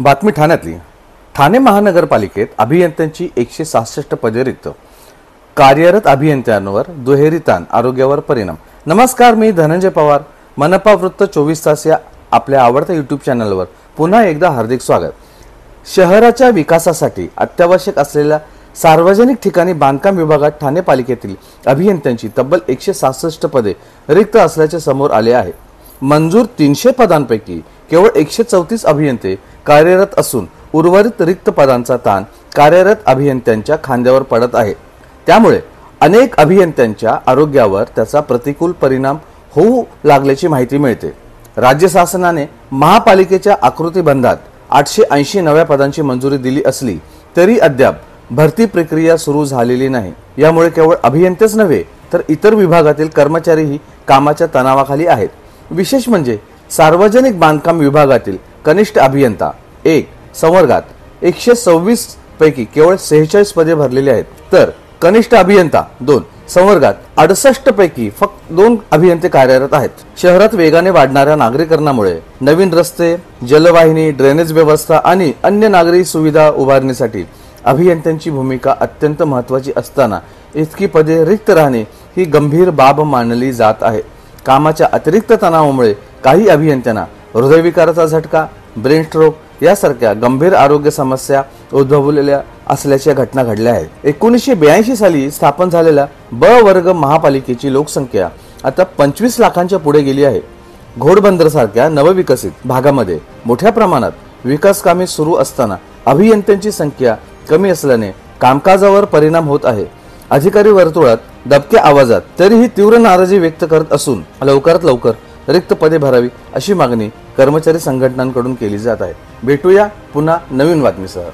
बातमी ठाण्यातली. ठाणे महानगरपालिकेत अभियंत्यांची 166 पदे रिक्त. कार्यरत अभियंत्यांवर दुहेरी ताण, आरोग्यावर परिणाम. नमस्कार, मी धनंजय पवार. मनपा वृत्त 24 तास या आपल्या आवडत्या यूट्यूब चॅनलवर पुन्हा एकदा हार्दिक स्वागत. शहराच्या विकासासाठी अत्यावश्यक असलेल्या सार्वजनिक ठिकाणी बांधकाम विभागात ठाणे पालिकेतील अभियंत्यांची तब्बल 166 पदे रिक्त असल्याचे समोर आले आहे. मंजूर 300 पदांपैकी केवळ 134 अभियंते कार्यरत असून उर्वरित रिक्त पदांचा ताण कार्यरत अभियंत्यांच्या खांद्यावर पडत आहे. त्यामुळे अनेक अभियंत्यांच्या आरोग्यावर त्याचा प्रतिकूल परिणाम होऊ लागल्याची माहिती मिळते. राज्य शासनाने महापालिकेच्या आकृतीबंधात 880 नव्या पदांची मंजुरी दिली असली तरी अद्याप भरती प्रक्रिया सुरू झालेली नाही. यामुळे केवळ अभियंतेच नव्हे तर इतर विभागातील कर्मचारीही कामाच्या तणावाखाली आहेत. विशेष म्हणजे सार्वजनिक बांधकाम विभागातील कनिष्ठ अभियंता 1 संवर्गात 126 पैकी केवळ 46 पदे भरलेली आहेत, तर कनिष्ठ अभियंता 2 संवर्गात 68 पैकी फक्त 2 अभियंते कार्यरत आहेत. शहरात वेगाने वाढणाऱ्या नागरीकरणामुळे नवीन रस्ते, जलवाहिनी, ड्रेनेज व्यवस्था आणि अन्य नागरी सुविधा उभारणीसाठी अभियंत्यांची भूमिका अत्यंत महत्त्वाची असताना इतकी पदे रिक्त राहणे ही गंभीर बाब मानली जात आहे. कामाच्या अतिरिक्त तणावामुळे काही अभियंत्यांना हृदयविकाराचा झटका, ब्रेन स्ट्रोक यासारख्या गंभीर आरोग्य समस्या उद्भवलेल्या असल्याच्या घटना घडल्या आहेत. 1982 साली स्थापन झालेल्या ब वर्ग महापालिकेची लोकसंख्या आता 25 लाखांच्या पुढे गेली आहे. घोडबंदर सारख्या नवविकसित भागामध्ये मोठ्या प्रमाणात विकास कामे सुरू असताना अभियंत्यांची संख्या कमी असल्याने कामकाजावर परिणाम होत आहे. अधिकारी वर्तुळात दबक्या आवाजात तरीही तीव्र नाराजी व्यक्त करत असून लवकरात लवकर रिक्त पदे भरावी अशी मागणी कर्मचारी संघटनांकडून केली जात आहे. भेटूया पुन्हा नवीन बातमीसह.